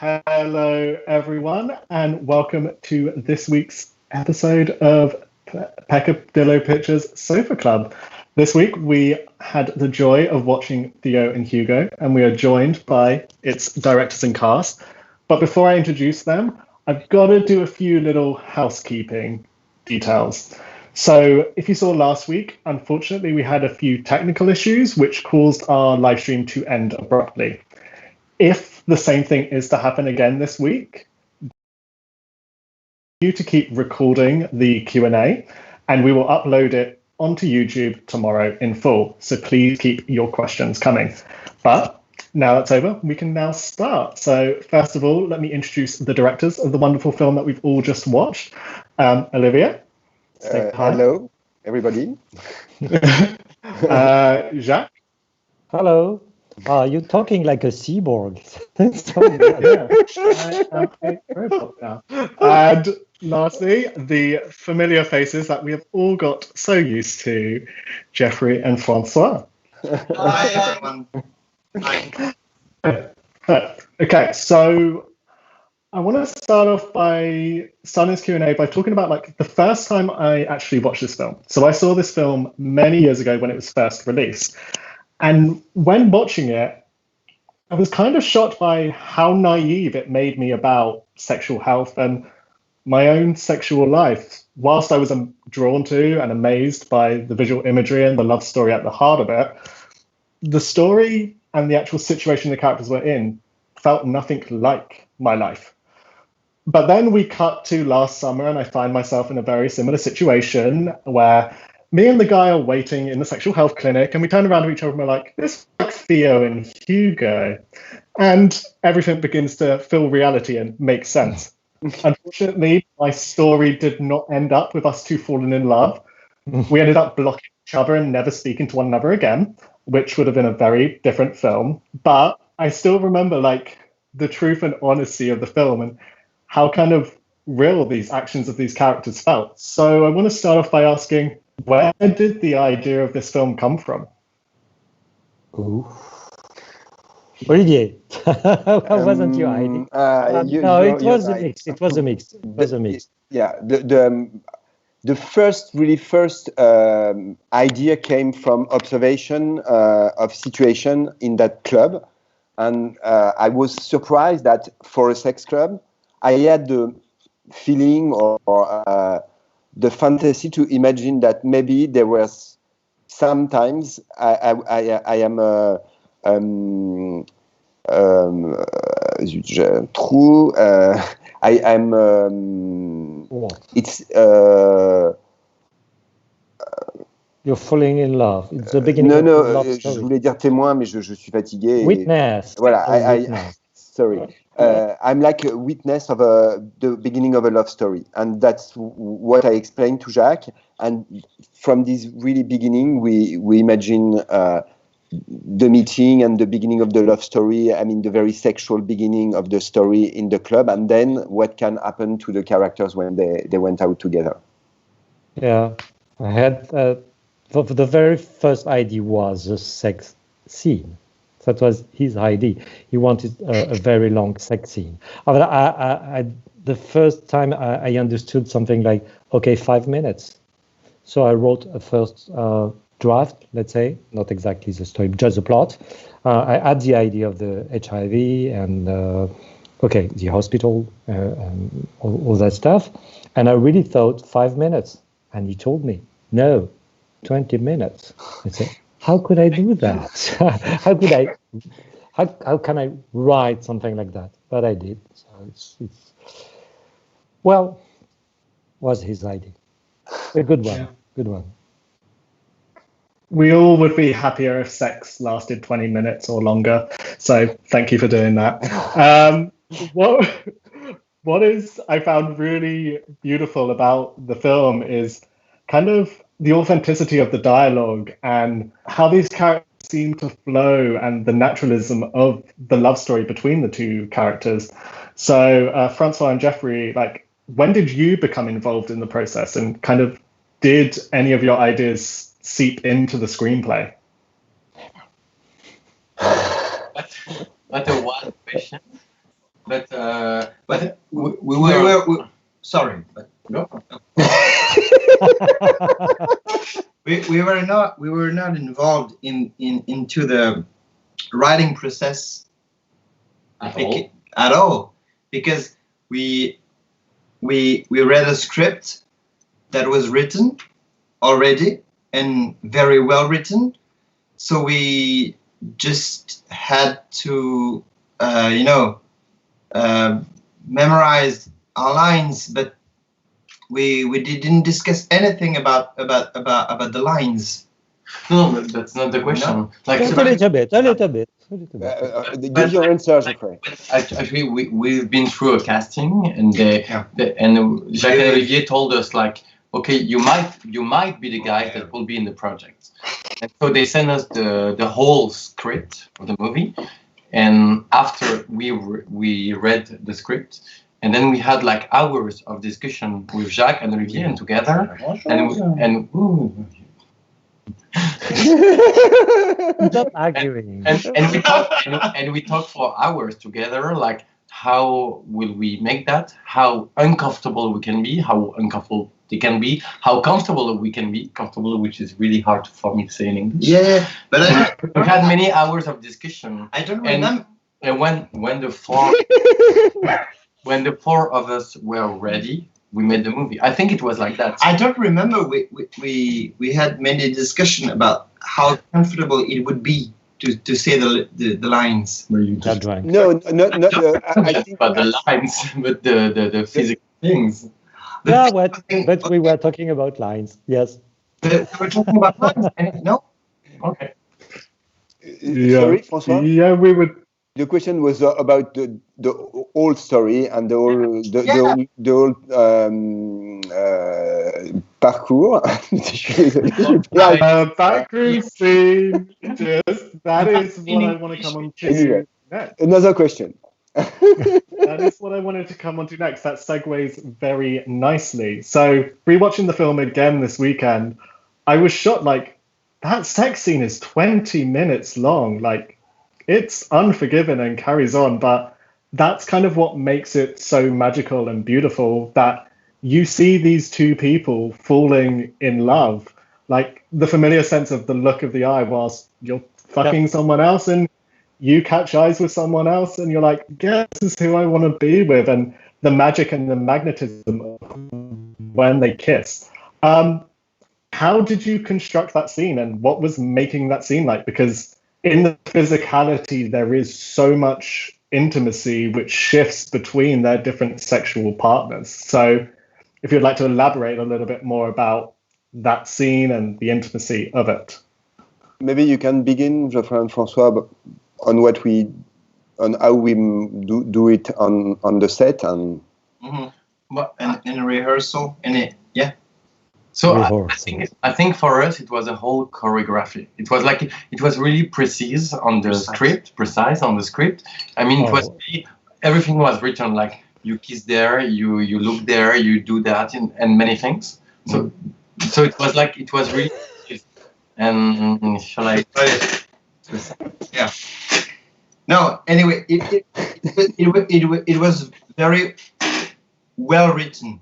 Hello, everyone, and welcome to this week's episode of Peccadillo Sofa Club. This week, we had the joy of watching Theo and Hugo, and we are joined by its directors and cast. But before I introduce them, I've got to do a few little housekeeping details. So if you saw last week, unfortunately, we had a few technical issues which caused our live stream to end abruptly. If the same thing is to happen again this week, you to keep recording the Q&A, and we will upload it onto YouTube tomorrow in full. So please keep your questions coming. But now that's over, we can now start. So first of all, let me introduce the directors of the wonderful film that we've all just watched. Olivier. Hello, everybody. Jacques. Hello. You're talking like a cyborg. And lastly, the familiar faces that we have all got so used to, Geoffrey and François. Hi, everyone. Okay, so I want to start off by starting this Q&A by talking about like the first time I actually watched this film. So I saw this film many years ago when it was first released. And when watching it, I was kind of shocked by how naive it made me about sexual health and my own sexual life. Whilst I was drawn to and amazed by the visual imagery and the love story at the heart of it, the story and the actual situation the characters were in felt nothing like my life. But then we cut to last summer and I find myself in a very similar situation where me and the guy are waiting in the sexual health clinic, and we turn around to each other and we're like, this is like Theo and Hugo. And everything begins to feel reality and make sense. Unfortunately, my story did not end up with us two falling in love. We ended up blocking each other and never speaking to one another again, which would have been a very different film. But I still remember like the truth and honesty of the film and how kind of real these actions of these characters felt. So I want to start off by asking, where did the idea of this film come from? Ooh. Olivier, what wasn't your idea? It was a mix. It was a mix. Yeah, the first idea came from observation of situation in that club, and I was surprised that for a sex club, I had the feeling or the fantasy to imagine that maybe there was sometimes I am true. I am. It's. You're falling in love. It's the beginning. No, je voulais dire témoin, mais je suis fatigué. Witness. Voilà. Sorry. I'm like a witness of the beginning of a love story, and that's what I explained to Jacques. And from this really beginning, we imagine the meeting and the beginning of the love story. I mean, the very sexual beginning of the story in the club, and then what can happen to the characters when they went out together. Yeah, I had the very first idea was a sex scene. That was his idea. He wanted a very long sex scene. The first time I understood something like, okay, 5 minutes. So I wrote a first draft, let's say, not exactly the story, just the plot. I had the idea of the HIV and, the hospital, and all that stuff. And I really thought 5 minutes. And he told me, no, 20 minutes. I said, how could I do that? How can I write something like that? But I did. So was his idea. A good one. Yeah. Good one. We all would be happier if sex lasted 20 minutes or longer. So thank you for doing that. What is I found really beautiful about the film is kind of the authenticity of the dialogue and how these characters seem to flow and the naturalism of the love story between the two characters. So Francois and Geoffrey, like, when did you become involved in the process, and kind of did any of your ideas seep into the screenplay? What a wild question. but we were sorry, but no. we were not involved into the writing process at all because we read a script that was written already and very well written, so we just had to memorize our lines, but we didn't discuss anything about the lines. No, but that's not the question. No. Like Just a little bit. Give your answer, Geoffrey. Actually, we've been through a casting, and and Jacques and Olivier told us like, okay, you might be the guys that will be in the project, and so they sent us the whole script of the movie, and after we read the script, and then we had like hours of discussion with Jacques and Olivier and together, and Stop arguing. and we talked for hours together, like how will we make that, how uncomfortable we can be, how uncomfortable they can be, how comfortable we can be, comfortable, which is really hard for me to say in English. Yeah, but we had many hours of discussion. I don't remember. And when the four of us were ready, we made the movie. I think it was like that. I don't remember. We had many discussion about how comfortable it would be to say the lines. Were you just No. I think about the lines, but the physical things. Yeah, but we were talking about lines. Yes. We were talking about lines. No. Okay. Sorry, François. Yeah, we would. The question was about the whole story and the whole parcours. Backroom scene. That is what I want to come on to Anyway, next. another question. That is what I wanted to come on to next. That segues very nicely. So, rewatching the film again this weekend, I was shocked. Like, that sex scene is 20 minutes long. Like, it's unforgiving and carries on, but that's kind of what makes it so magical and beautiful, that you see these two people falling in love, like the familiar sense of the look of the eye whilst you're fucking someone else, and you catch eyes with someone else and you're like, yeah, this is who I want to be with, and the magic and the magnetism when they kiss. How did you construct that scene, and what was making that scene like? Because in the physicality, there is so much intimacy which shifts between their different sexual partners. So if you'd like to elaborate a little bit more about that scene and the intimacy of it. Maybe you can begin, Geoffrey and François, on how we do it on the set and in rehearsal, So I think for us it was a whole choreography. It was really precise on the script. I mean, it was really, everything was written, like you kiss there, you look there, you do that, and many things. So it was really. And shall I? Yeah. No. Anyway, it was very well written.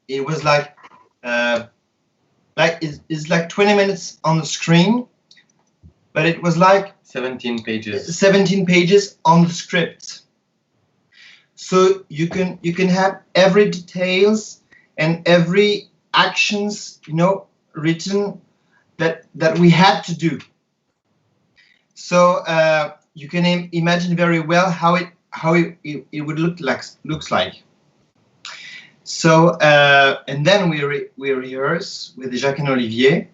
It was like it's like 20 minutes on the screen, but it was like 17 pages. 17 pages on the script. So you can have every details and every actions, written that we had to do. So you can imagine very well how it would looks like. So and then we rehearse with Jacques and Olivier.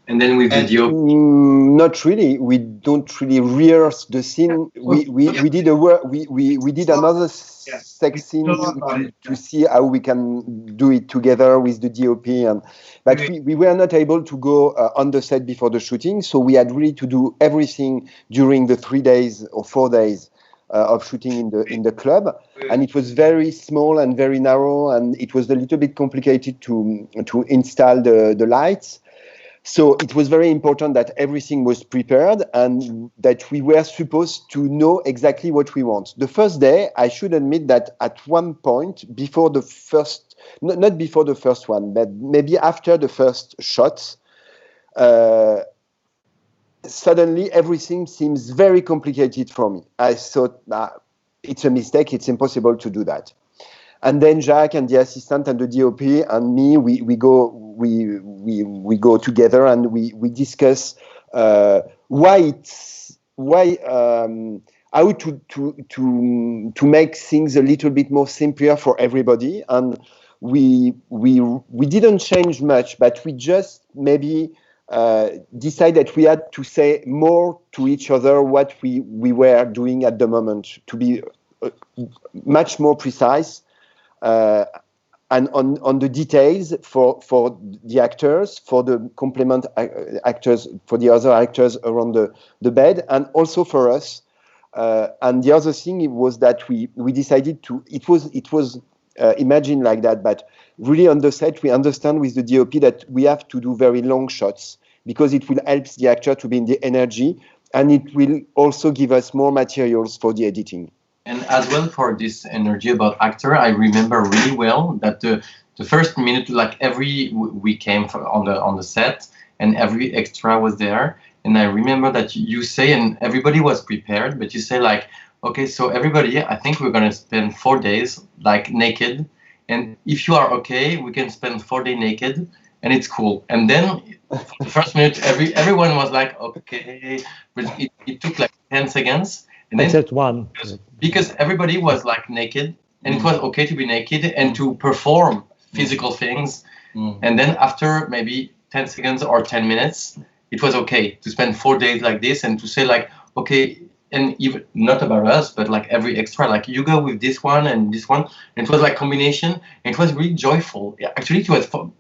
And then with video. Not really. We don't really rehearse the scene. We did we did another sex scene to see how we can do it together with the DOP, but we were not able to go on the set before the shooting, so we had really to do everything during the 3 days or 4 days of shooting in the club, and it was very small and very narrow, and it was a little bit complicated to install the lights. So it was very important that everything was prepared and that we were supposed to know exactly what we want. The first day, I should admit that at one point, before the first, not before the first one, but maybe after the first shots, suddenly everything seems very complicated for me. I thought, it's a mistake, it's impossible to do that. And then Jacques and the assistant and the DOP and me, we go together and we discuss how to make things a little bit more simpler for everybody. And we didn't change much, but we just maybe decide that we had to say more to each other what we were doing at the moment to be much more precise. And on the details for the actors, for the complement actors, for the other actors around the bed, and also for us. And the other thing was that we decided to. It was imagined like that, but really on the set we understand with the DOP that we have to do very long shots because it will help the actor to be in the energy, and it will also give us more materials for the editing. And as well for this energy about actor, I remember really well that the first minute, like we came on the set and every extra was there. And I remember that you say, and everybody was prepared, but you say like, okay, so everybody, I think we're going to spend 4 days like naked. And if you are okay, we can spend 4 days naked and it's cool. And then for the first minute, everyone was like, okay, but it took like 10 seconds. And then, except one. Because everybody was like naked and it was okay to be naked and to perform physical things. And then after maybe 10 seconds or 10 minutes, it was okay to spend 4 days like this and to say like, okay, and even not about us, but like every extra, like you go with this one and this one. And it was like combination. And it was really joyful. Actually, it was for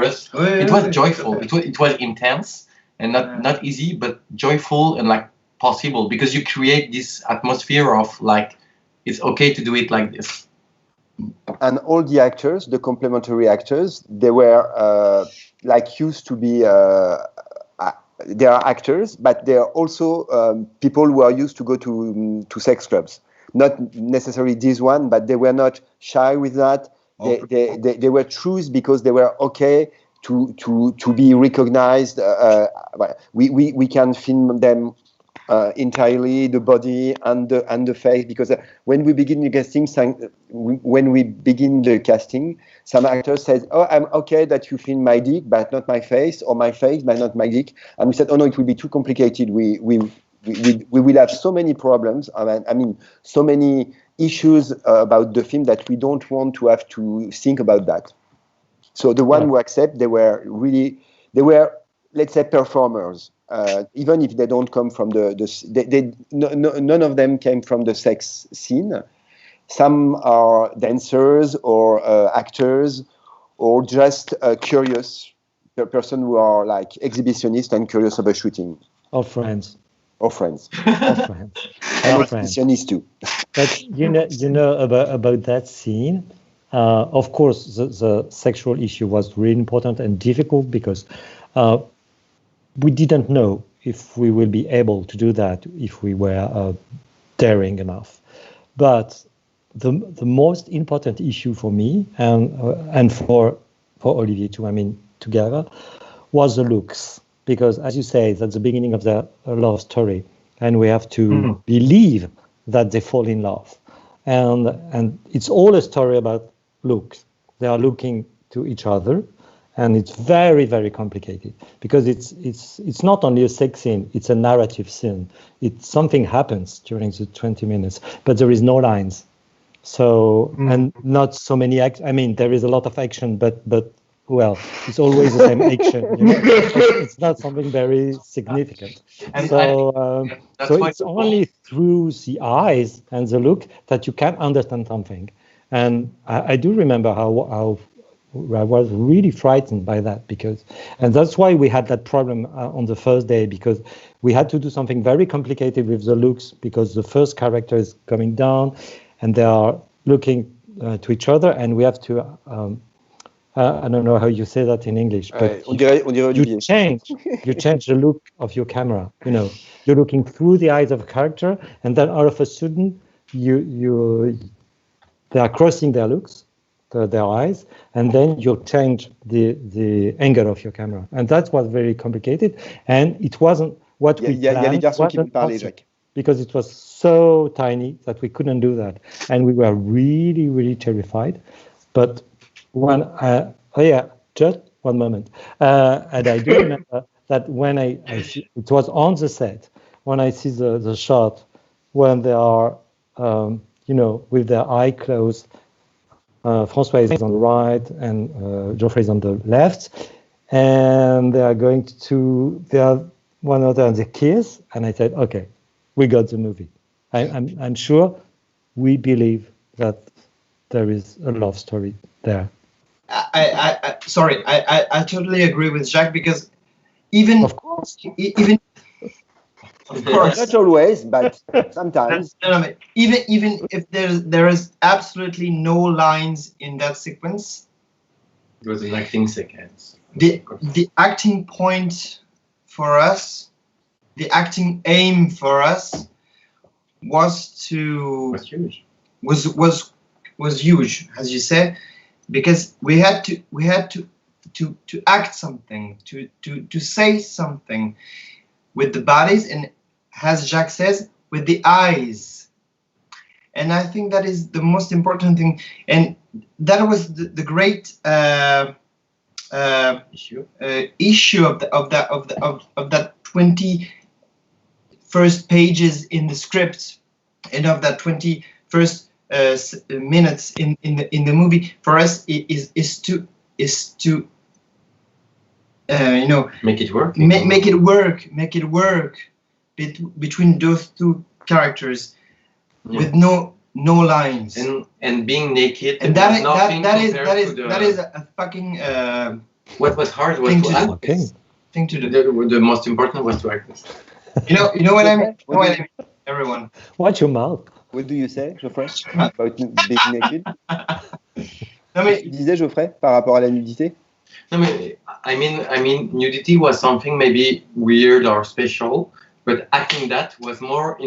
us. It was joyful. It was intense and not easy, but joyful and like possible because you create this atmosphere of like it's okay to do it like this. And all the actors, the complementary actors, they were like used to be. They are actors, but they are also people who are used to go to sex clubs. Not necessarily this one, but they were not shy with that. They were true because they were okay to be recognized. We can film them. Entirely the body and the face, because when we begin the casting, some actors said, "Oh, I'm okay that you film my dick, but not my face, or my face, but not my dick." And we said, "Oh no, it will be too complicated. We will have so many problems. I mean, so many issues about the film that we don't want to have to think about that." So the one who accept, they were, let's say, performers. Even if they don't come from none of them came from the sex scene. Some are dancers or actors or just curious person who are like exhibitionists and curious about shooting. Or friends. Or friends. And exhibitionists too. But you know about that scene. Of course, the sexual issue was really important and difficult because we didn't know if we will be able to do that if we were daring enough. But the most important issue for me and for Olivier too, I mean together, was the looks. Because as you say, that's the beginning of the love story, and we have to believe that they fall in love, and it's all a story about looks. They are looking to each other. And it's very, very complicated because it's not only a sex scene; it's a narrative scene. Something happens during the 20 minutes, but there is no lines. So and not so many I mean, there is a lot of action, but well, it's always the same action. You know? It's not something very significant. And so it's only through the eyes and the look that you can understand something. And I do remember how I was really frightened by that and that's why we had that problem on the first day, because we had to do something very complicated with the looks because the first character is coming down and they are looking to each other, and we have to I don't know how you say that in English, but on dirait Olivier. you change the look of your camera. You know, you're looking through the eyes of a character, and then all of a sudden, they are crossing their looks, their eyes, and then you change the angle of your camera, and that was very complicated, and it wasn't what we planned. Il y a des garçons qui me parlaient, Jacques. Because it was so tiny that we couldn't do that, and we were really, really terrified. But when just one moment, and I do remember that when I see, it was on the set when I see the shot when they are with their eye closed. François is on the right and Geoffrey is on the left, and they are one another and they kiss, and I said, okay, we got the movie. I'm sure we believe that there is a love story there. I totally agree with Jacques, because even of course not always, but sometimes. Even if there is absolutely no lines in that sequence, it was an acting sequence. The acting point for us, the acting aim for us was huge, as you said, because we had to act something, to say something with the bodies, and as Jacques says, with the eyes. And I think that is the most important thing, and that was the great issue of that 20 first pages in the script, and of that 20 first minutes in the movie. For us, is to make it work. Make it work between those two characters, with no lines and being naked. And that is a fucking. What was hard was to act this. Thing to do. The most important was to act this. You know what I mean? Everyone. Watch your mouth. What do you say, Geoffrey, about being naked? Non, mais... Tu disais, Geoffrey, par rapport à la nudité? No, I mean, nudity was something maybe weird or special, but acting that was more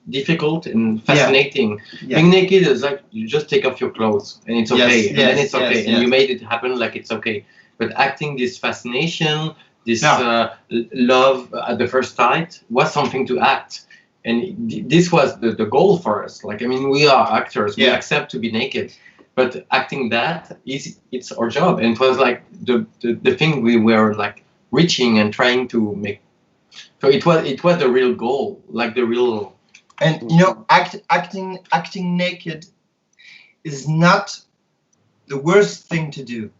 difficult and fascinating. Yeah. Being naked is like you just take off your clothes and it's okay, and then it's okay, and you made it happen like it's okay. But acting this fascination, this love at the first sight was something to act. And this was the goal for us. Like, I mean, we are actors, we accept to be naked. But acting that it's our job, and it was like the thing we were like reaching and trying to make. So it was the real goal, like the real. And acting naked is not the worst thing to do.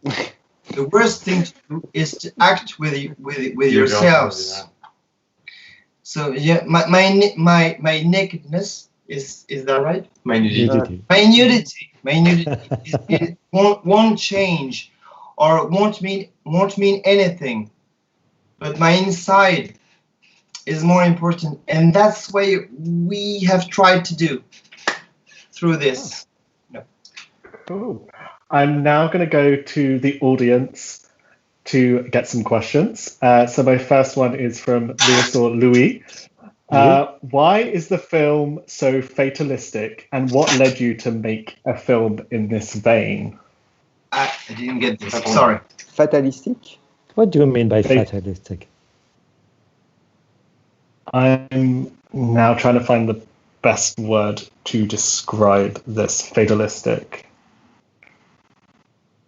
The worst thing to do is to act with yourselves. So my nakedness. Is that right? My nudity. My nudity it won't change, or won't mean anything. But my inside is more important, and that's what we have tried to do through this. Cool. I'm now going to go to the audience to get some questions. So my first one is from Louis. Why is the film so fatalistic, and what led you to make a film in this vein? I didn't get this. Sorry. Fatalistic? What do you mean by fatalistic? I'm now trying to find the best word to describe this fatalistic.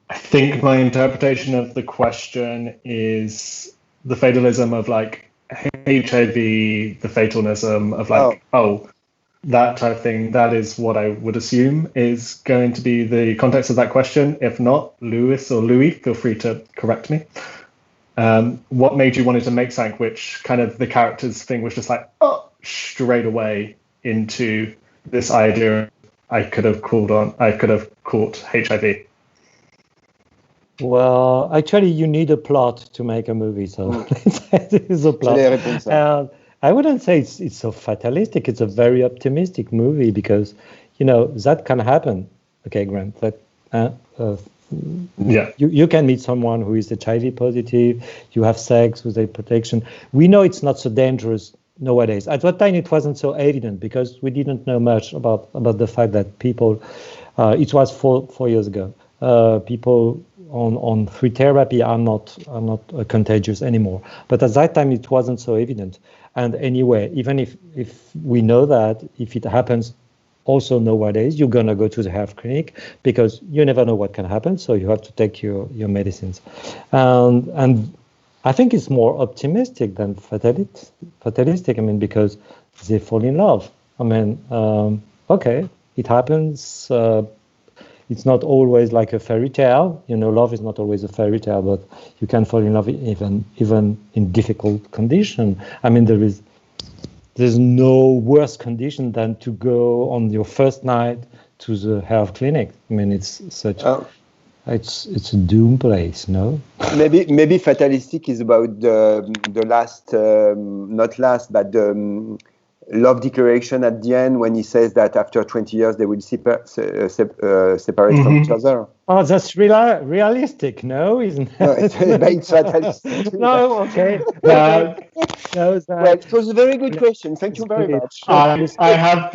I think my interpretation of the question is the fatalism of like HIV, the fatalism of like, that type of thing. That is what I would assume is going to be the context of that question. If not, Louis, feel free to correct me. What made you wanted to make something which kind of the character's thing was just like, straight away into this idea I could have caught HIV? Well, actually, you need a plot to make a movie, so it is a plot. I wouldn't say it's so fatalistic. It's a very optimistic movie because, that can happen. Okay, Grant, You can meet someone who is HIV positive, you have sex with a protection. We know it's not so dangerous nowadays. At that time, it wasn't so evident because we didn't know much about the fact that people, it was 4 years ago, people on free therapy are not contagious anymore. But at that time, it wasn't so evident. And anyway, even if we know that, if it happens also nowadays, you're going to go to the health clinic because you never know what can happen. So you have to take your medicines. And I think it's more optimistic than fatalistic. I mean, because they fall in love. I mean, okay, it happens. It's not always like a fairy tale. Love is not always a fairy tale, but you can fall in love even in difficult condition. I mean, there's no worse condition than to go on your first night to the health clinic. I mean, it's such it's a doom place, no? Maybe fatalistic is about the last, not last, but the love declaration at the end when he says that after 20 years they will separate from each other. Oh, that's realistic, no? Isn't it? No, it's fatalistic. No, okay. Well, it was a very good question. Thank you very much. I have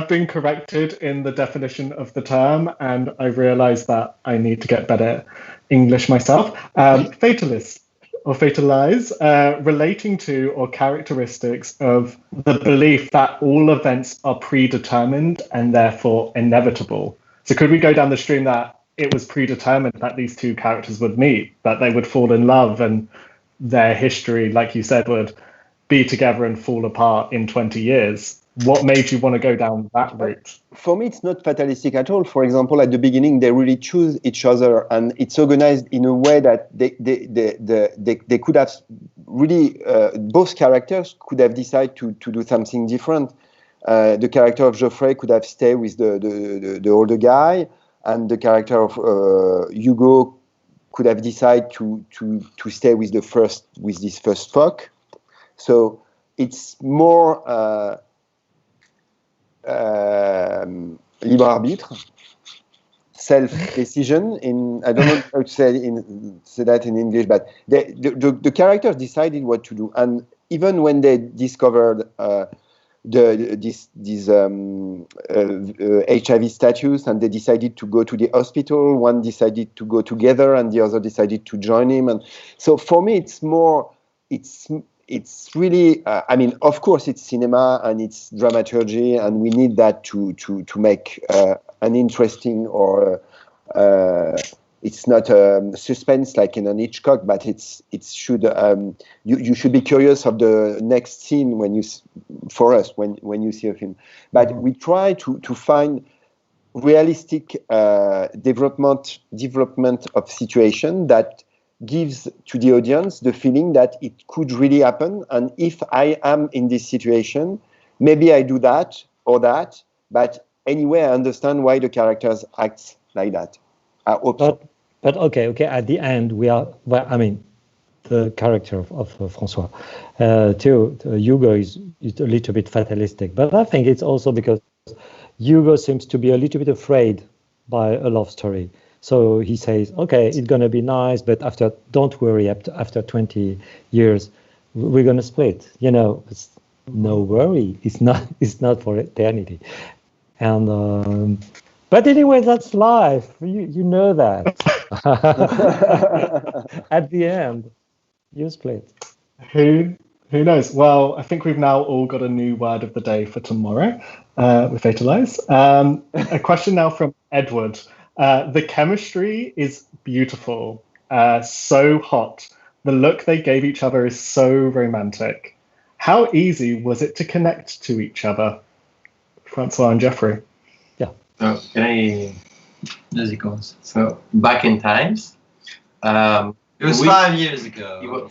been corrected in the definition of the term, and I realised that I need to get better English myself. Fatalist or fatalize, relating to or characteristics of the belief that all events are predetermined and therefore inevitable. So could we go down the stream that it was predetermined that these two characters would meet, that they would fall in love, and their history, like you said, would be together and fall apart in 20 years? What made you want to go down that route? For me, it's not fatalistic at all. For example, at the beginning, they really choose each other, and it's organized in a way that they could have really, both characters could have decided to do something different. The character of Geoffrey could have stayed with the older guy, and the character of Hugo could have decided to stay with this first fuck. So it's more libre arbitre, self-decision. I don't know how to say that in English, but the characters decided what to do, and even when they discovered this HIV status, and they decided to go to the hospital, one decided to go together, and the other decided to join him. And so for me, it's more, it's really, I mean, of course, it's cinema and it's dramaturgy, and we need that to make an interesting, or it's not suspense like in an Hitchcock, but it should you should be curious of the next scene when you see a film. But we try to find realistic development of situation that gives to the audience the feeling that it could really happen, and if I am in this situation, maybe I do that or that, but anyway, I understand why the characters act like that. I hope so. But okay, at the end, I mean, the character of François, Theo, Hugo is a little bit fatalistic, but I think it's also because Hugo seems to be a little bit afraid by a love story. So he says, okay, it's going to be nice, but don't worry, after 20 years, we're going to split. It's no worry. It's not for eternity. And, but anyway, that's life. You know that. At the end, you split. Who knows? Well, I think we've now all got a new word of the day for tomorrow with Fatalize. A question now from Edward. The chemistry is beautiful, so hot. The look they gave each other is so romantic. How easy was it to connect to each other? François and Geoffrey. Yeah. So can I? As it goes. So back in times. It was 5 years ago.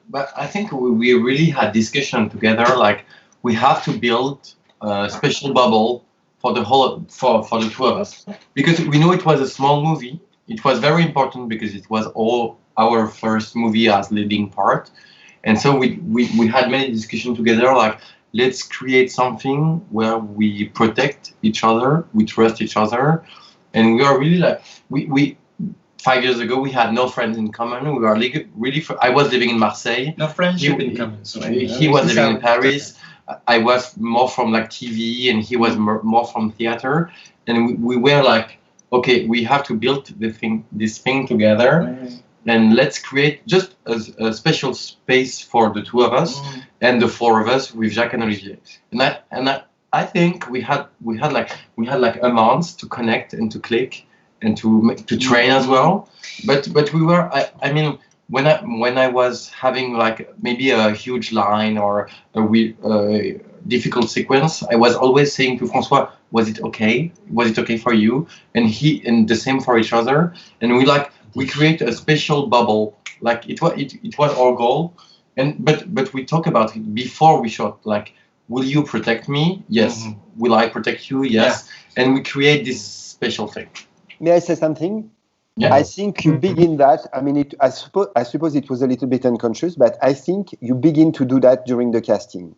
But I think we really had discussion together. Like we have to build a special bubble for the two of us, because we know it was a small movie. It was very important because it was all our first movie as leading part, and so we had many discussions together. Like, let's create something where we protect each other, we trust each other, and we are really like we 5 years ago, we had no friends in common. We were I was living in Marseille. No friendship in common. So he was living in Paris. I was more from like TV, and he was more from theater. And we were like, okay, we have to build this thing together, and let's create just a special space for the two of us and the four of us with Jacques and Olivier. And I think we had like a month to connect and to click and to train as well. But we were I mean, when I was having like maybe a huge line or a difficult sequence, I was always saying to François, was it okay? Was it okay for you? And the same for each other. And we create a special bubble. Like it was our goal. But we talk about it before we shot. Like, will you protect me? Yes. Will I protect you? Yes. Yeah. And we create this special thing. May I say something? Yeah. I think you begin that. I mean, I suppose it was a little bit unconscious, but I think you begin to do that during the casting.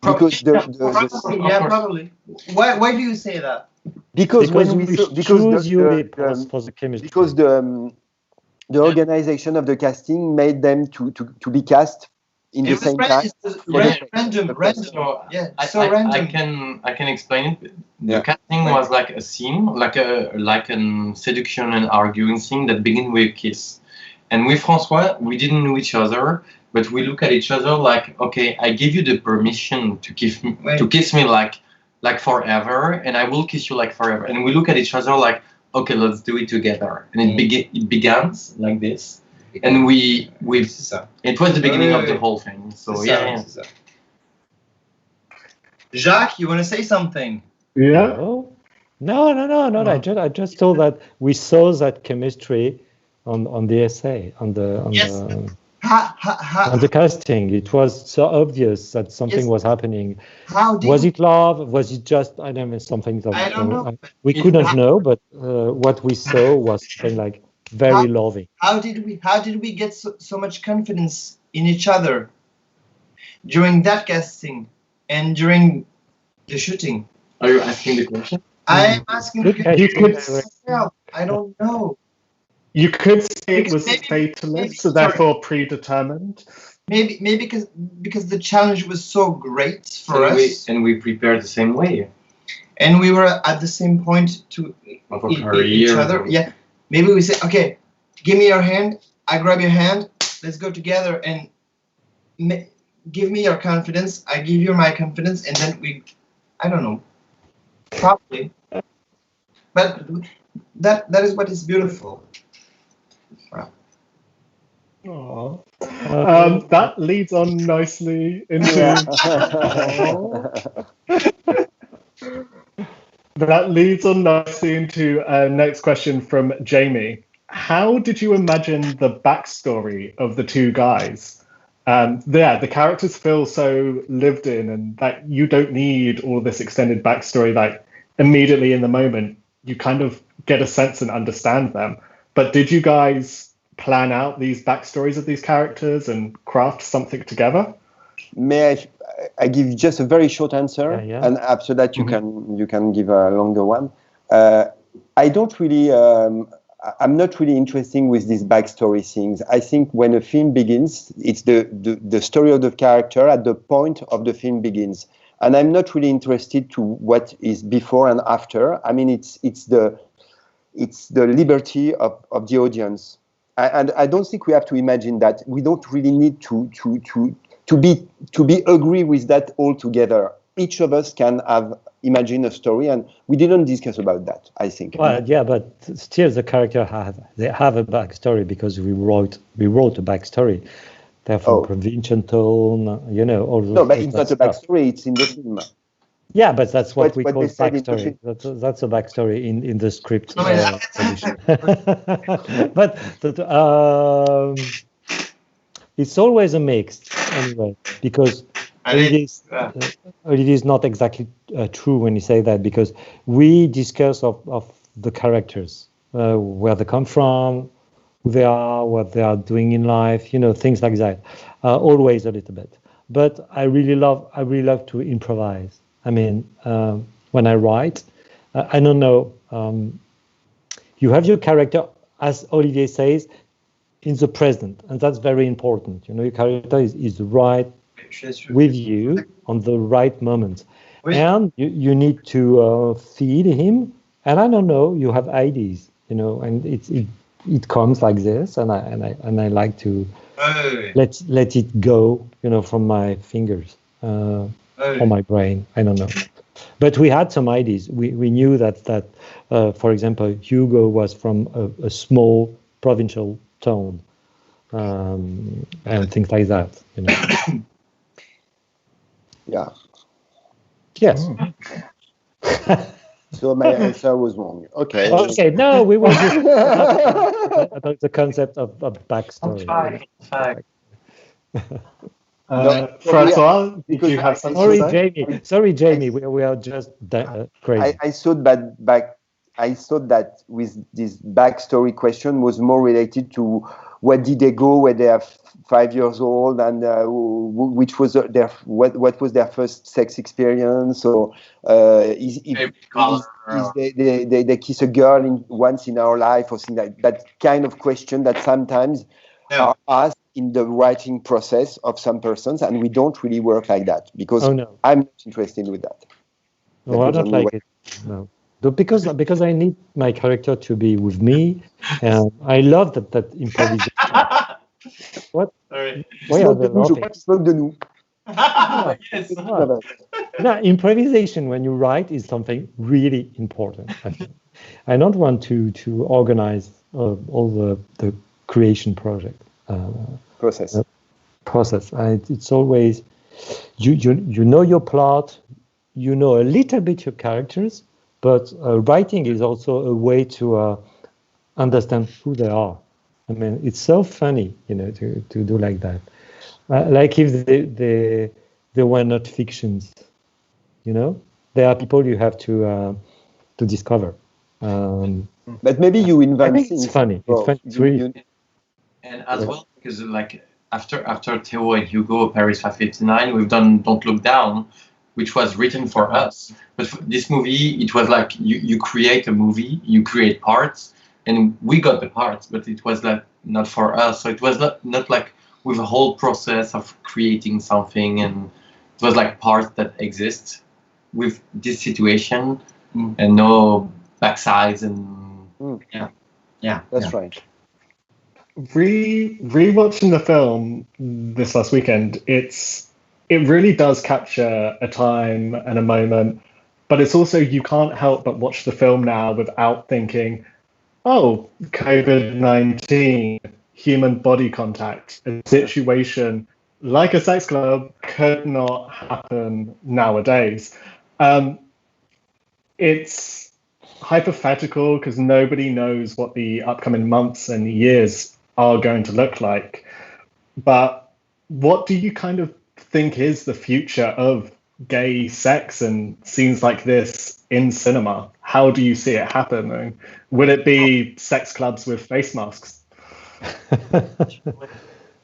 Because probably. Why do you say that? Because when we choose you for the chemistry. Because the organization of the casting made them to be cast in the same time. Random. Yeah, random. I can explain it. The casting was like a scene, like a seduction and arguing scene that begins with a kiss. And with François, we didn't know each other, but we look at each other like, okay, I give you the permission to kiss me like forever, and I will kiss you like forever. And we look at each other like, okay, let's do it together. And it begins like this. And it was the beginning of the whole thing. So yeah. Jacques, you want to say something? Yeah. No. I just told that we saw that chemistry on the essay, on the casting. It was so obvious that something was happening. Was it love? Was it just, I don't know, something that I don't know. We couldn't know, but what we saw was something like very loving. How did we get so much confidence in each other during that casting and during the shooting? Are you asking the question? I'm asking the question. I don't know. You could say it was fatalist, so therefore predetermined. Maybe because the challenge was so great for us, and we prepared the same way, and we were at the same point to each other. Yeah, maybe we say, okay, give me your hand, I grab your hand, let's go together, and give me your confidence, I give you my confidence, and then I don't know, probably, but that is what is beautiful. Wow. That leads on nicely into next question from Jamie. How did you imagine the backstory of the two guys? The characters feel so lived in, and that you don't need all this extended backstory. Like immediately in the moment, you kind of get a sense and understand them. But did you guys plan out these backstories of these characters and craft something together? May I give just a very short answer, and after that you can give a longer one. I don't really. I'm not really interested with these backstory things. I think when a film begins, it's the story of the character at the point of the film begins, and I'm not really interested to what is before and after. I mean, it's the liberty of the audience. And I don't think we have to imagine that. We don't really need to be agree with that altogether. Each of us can imagine a story, and we didn't discuss about that, I think. Well, yeah, but still the character have a backstory because we wrote a backstory. Therefore, provincial tone, all those. No, but it's not a backstory. It's in the film. Yeah, but that's what we call backstory. That's a backstory in the script. But it's always a mix anyway, because it is not exactly true when you say that, because we discuss of the characters, where they come from, who they are, what they are doing in life, things like that. Always a little bit. But I really love to improvise. I mean, when I write, I don't know, you have your character as Olivier says, in the present, and that's very important. Your character is right with you on the right moment, and you need to feed him. And I don't know, you have ideas, and it comes like this, and I like to let it go, from my fingers or my brain. I don't know, but we had some ideas. We knew that for example, Hugo was from a small provincial town, and things like that. Yeah. Yes. So my answer was wrong. Okay. Okay. No, we were just about the concept of backstory. Francois, did you have something to say? Sorry, Jamie. We are just crazy. I thought that with this backstory question was more related to where did they go when they are 5 years old, and which was what was their first sex experience, or is they kiss a girl once in our life, or something like that kind of question that sometimes are asked in the writing process of some persons, and we don't really work like that because I'm not interested with that. No, I don't like it. No. Because I need my character to be with me, and I love that improvisation. What? Why are they laughing? Yes. No, improvisation when you write is something really important. I think. I don't want to organize all the creation project Process. It's always you know your plot, you know a little bit your characters. But writing is also a way to understand who they are. I mean, it's so funny, to do like that. Like if they were not fictions, there are people you have to discover. But maybe you invent things. It's funny. It's funny. It's really. And as well, because like after Theo and Hugo, Paris 559, we've done Don't Look Down, which was written for us. But for this movie, it was like you create a movie, you create parts, and we got the parts, but it was like not for us. So it was not like with a whole process of creating something, and it was like parts that exist with this situation, and no backsides and That's right. Rewatching the film this last weekend, it really does capture a time and a moment, but it's also, you can't help but watch the film now without thinking, oh, COVID-19, human body contact, a situation like a sex club could not happen nowadays. It's hypothetical because nobody knows what the upcoming months and years are going to look like. But what do you kind of think is the future of gay sex and scenes like this in cinema? How do you see it happening? Will it be sex clubs with face masks?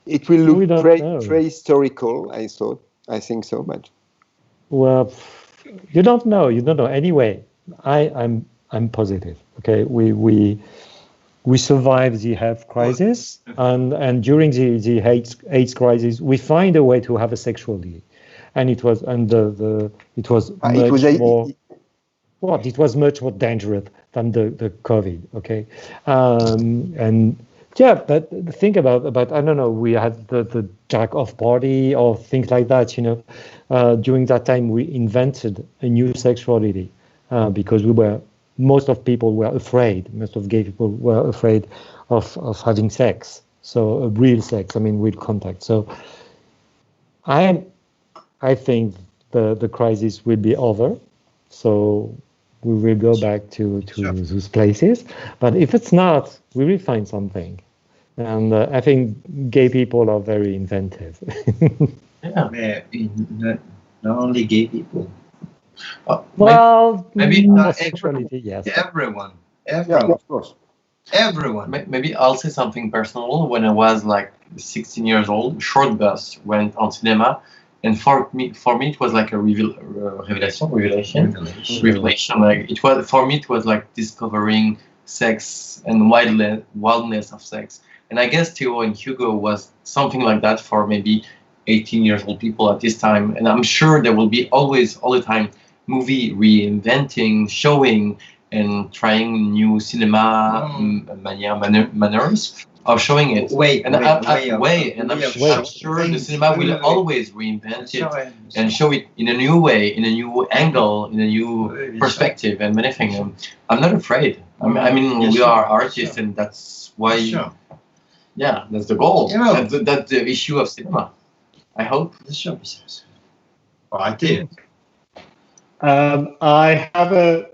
It will look prehistorical, I think so, but well, you don't know. Anyway, I'm positive. Okay, we survived the health crisis, and during the AIDS crisis, we find a way to have a sexuality, and it was much more dangerous than the COVID. Okay, but think about I don't know. We had the jack off party or things like that. During that time, we invented a new sexuality because most of gay people were afraid of having sex. So real sex, real contact. So I think the crisis will be over. So we will go back to those places. But if it's not, we will find something. And I think gay people are very inventive. Not only gay people. Well, maybe homosexuality, yes. Everyone. Yeah, of course. Everyone. Maybe I'll say something personal. When I was like 16 years old, Short Bus went on cinema, and for me it was like a revelation. Like it was, for me, it was like discovering sex and wildness of sex. And I guess Theo and Hugo was something like that for maybe 18 years old people at this time. And I'm sure there will be always, all the time, movie reinventing, showing, and trying new cinema manners of showing it. I'm sure the cinema will always reinvent it and show it in a new way, in a new angle, in a new perspective, and many things. I'm not afraid. I mean, we are artists, and that's why. Yeah, that's the goal. That's the issue of cinema. I hope. I do. I have a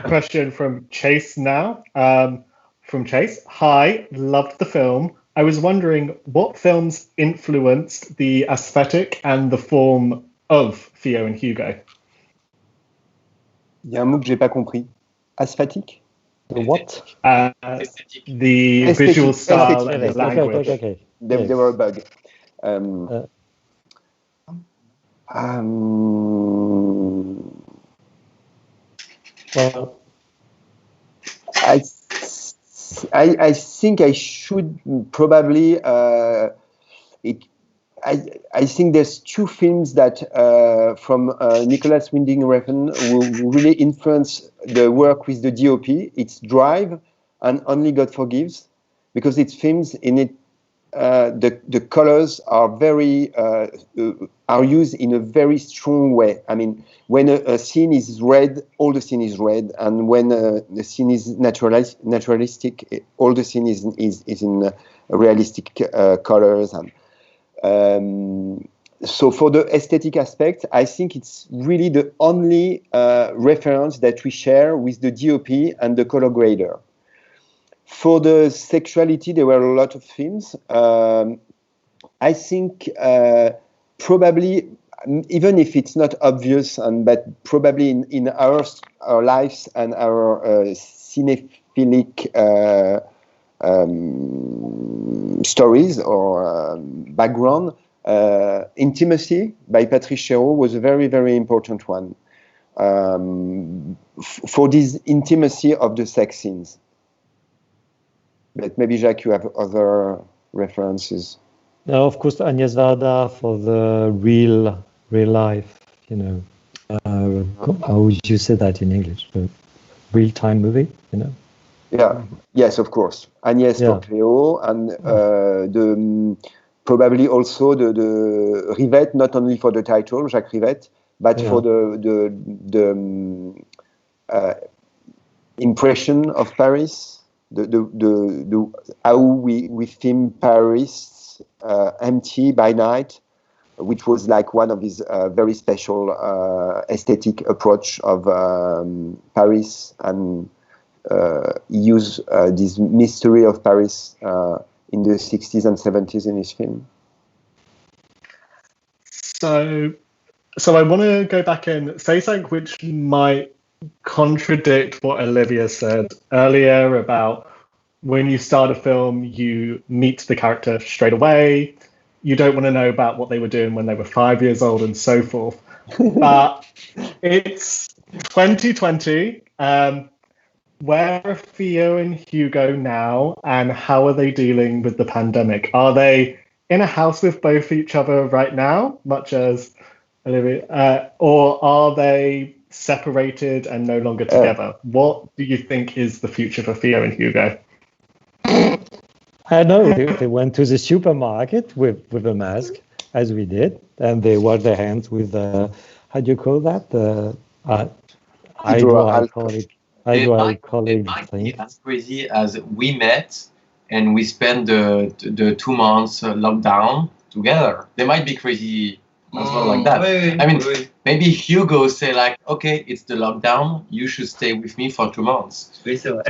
question from Chase now. From Chase. Hi, loved the film. I was wondering what films influenced the aesthetic and the form of Theo and Hugo. Il y a un mot que j'ai pas compris. Asphatique? The what? The visual style and the language. Okay. They were a bug. Well, I think I should probably. I think there's two films that from Nicholas Winding Refn who really influence the work with the DOP. It's Drive and Only God Forgives, because it's films in it. The colors are are used in a very strong way. I mean, when a scene is red, all the scene is red, and when the scene is naturalistic, all the scene is in realistic colors. And so, for the aesthetic aspect, I think it's really the only reference that we share with the DOP and the color grader. For the sexuality, there were a lot of films. I think probably, even if it's not obvious, but probably in our lives and our cinephilic stories or background, Intimacy by Patrice Chéreau was a very, very important one for this intimacy of the sex scenes. But maybe, Jacques, you have other references. No, of course, Agnès Varda for the real life, how would you say that in English? The real-time movie, Yeah, yes, of course. Agnès for Theo, and probably also the Rivette, not only for the title, Jacques Rivette, but for the impression of Paris. The how we film Paris empty by night, which was like one of his very special aesthetic approach of Paris, and he used this mystery of Paris in the 60s and 70s in his film. So I want to go back and say something which might contradict what Olivier said earlier about when you start a film, you meet the character straight away. You don't want to know about what they were doing when they were 5 years old and so forth. But it's 2020. Where are Theo and Hugo now, and how are they dealing with the pandemic? Are they in a house with both each other right now, much as Olivier, or are they separated and no longer together? What do you think is the future for Theo and Hugo? I know they went to the supermarket with a mask, as we did, and they washed their hands with how do you call that? Hydroalcoholic. It might be as crazy as we met and we spent the 2 months lockdown together. They might be crazy as well like that. Maybe Hugo say like, okay, it's the lockdown, you should stay with me for 2 months. Hugo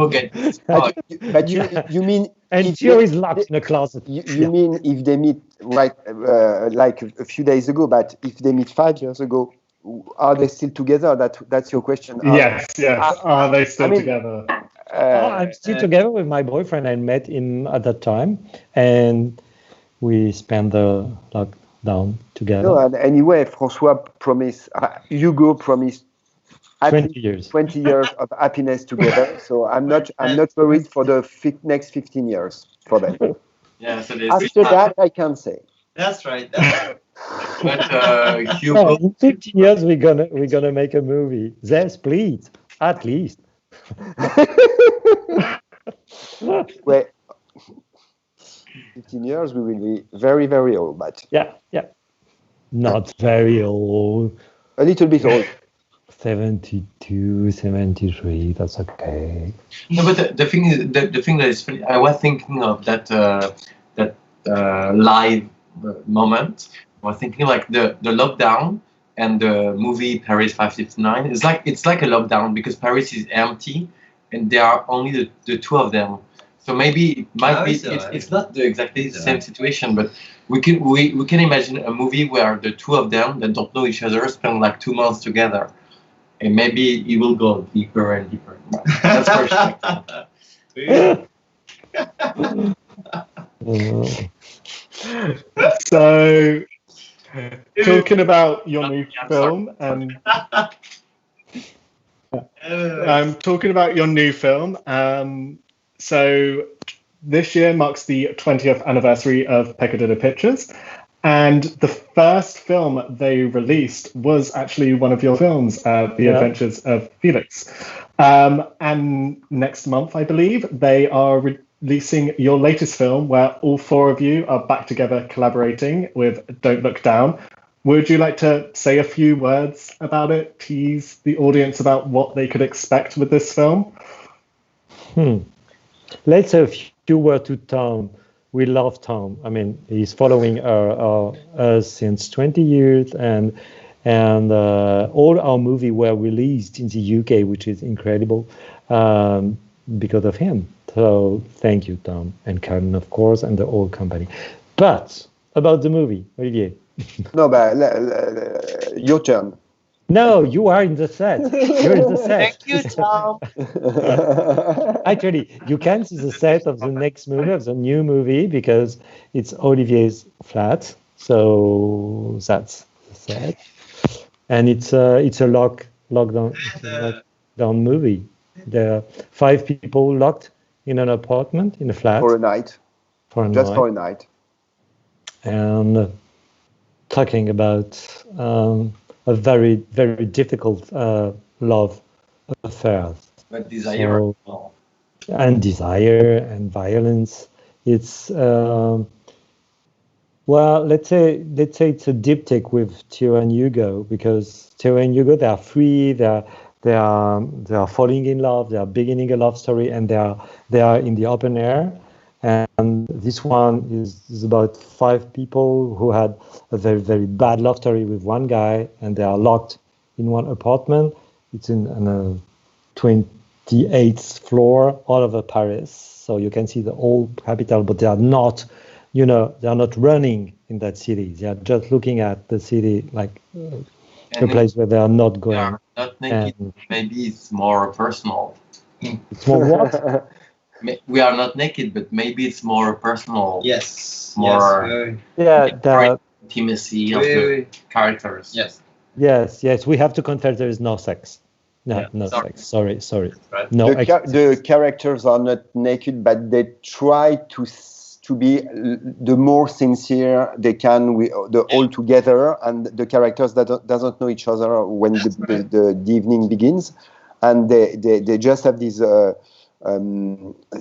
get but you mean, and Theo is locked in a closet. You mean if they meet like a few days ago, but if they meet 5 years ago, are they still together? That's your question. Yes. Are they still together? I'm still together with my boyfriend. I met him at that time, and we spent the lockdown together. No, and anyway, Hugo promised 20 years. 20 years of happiness together. So I'm not worried for the next 15 years for them. Yeah, so After that, I can't say. That's right. That's right. But Hugo, In 15 years, we're gonna make a movie. Yes, please, at least. Well, 15 years, we will be very, very old, but Yeah. Not very old. a little bit old. 72, 73. That's okay. no, but the thing is, the thing that is funny, I was thinking of that live moment. I was thinking like the lockdown and the movie Paris 559. It's like a lockdown because Paris is empty and there are only the two of them. So maybe it might be it's not exactly the same situation, but we can imagine a movie where the two of them that don't know each other spend like 2 months together, and maybe it will go deeper and deeper. That's So, talking about your new film, I'm talking about your new film. So this year marks the 20th anniversary of Peccadillo Pictures, and the first film they released was actually one of your films, The Adventures of Felix. And next month, I believe, they are releasing your latest film, where all four of you are back together collaborating with Don't Look Down. Would you like to say a few words about it, tease the audience about what they could expect with this film? Let's say a few words to Tom. We love Tom. I mean, he's following us since 20 years, and all our movies were released in the UK, which is incredible because of him. So thank you, Tom, and Karen, of course, and the whole company. But about the movie, Olivier. No, but your turn. No, you are in the set. You're in the set. Thank you, Tom. Actually, you can see the set of the next movie, of the new movie, because it's Olivier's flat. So that's the set, and it's a lockdown movie. There are 5 people locked in an apartment in a flat for a night. For a night. And talking about a very, very difficult love affair. But desire. And desire and violence. It's let's say it's a diptych with Theo and Hugo, because Theo and Hugo, they are free, they are falling in love, they are beginning a love story, and they are in the open air. And this one is about 5 people who had a very, very bad love story with one guy, and they are locked in one apartment. It's in a 28th floor all over Paris. So you can see the whole capital, but they are not, they are not running in that city. They are just looking at the city like a place where they are not going. Are not naked. Maybe it's more personal. It's more what? We are not naked, but maybe it's more personal. Yes. More. The intimacy of the characters. Yes. We have to confess there is no sex. No sex. Sorry. Right. No. The characters are not naked, but they try to be the more sincere they can with all together, and the characters that doesn't know each other when the evening begins, and they just have these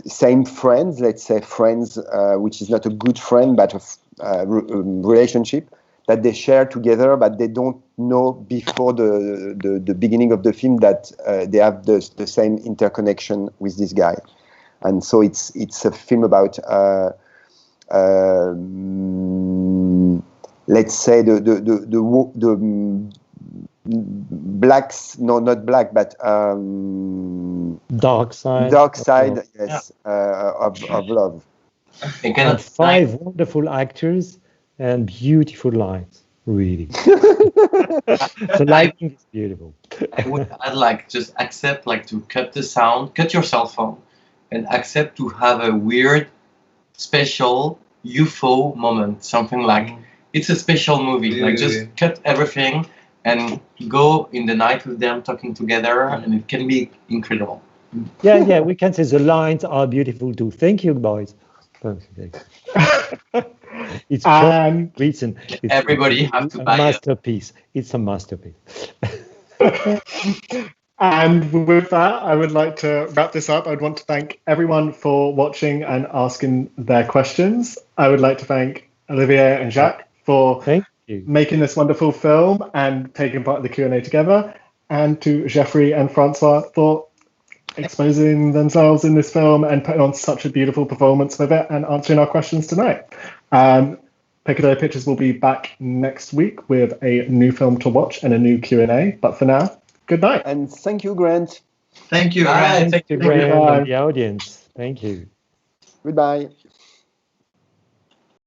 same friends, let's say friends, which is not a good friend, but a relationship that they share together, but they don't know before the beginning of the film that they have the same interconnection with this guy. And so it's a film about let's say the blacks, no, not black, but dark side, yes, of love. And 5 wonderful actors and beautiful lines, really. The lighting is beautiful. I'd like just accept to cut the sound, cut your cell phone, and accept to have a weird, special UFO moment, something like it's a special movie. Just cut everything and go in the night with them talking together, and it can be incredible. Yeah, we can say the lines are beautiful too. Thank you, boys. It's written. It's everybody have to buy masterpiece. It's a masterpiece. And with that, I would like to wrap this up. I'd want to thank everyone for watching and asking their questions. I would like to thank Olivier and Jacques for making this wonderful film and taking part in the Q&A together, and to Geoffrey and Francois for exposing themselves in this film and putting on such a beautiful performance with it and answering our questions tonight. Peccadillo Pictures will be back next week with a new film to watch and a new Q&A. But for now, good night. And thank you, Grant. Thank you, Grant. Thank you, Grant, and the audience. Thank you. Goodbye.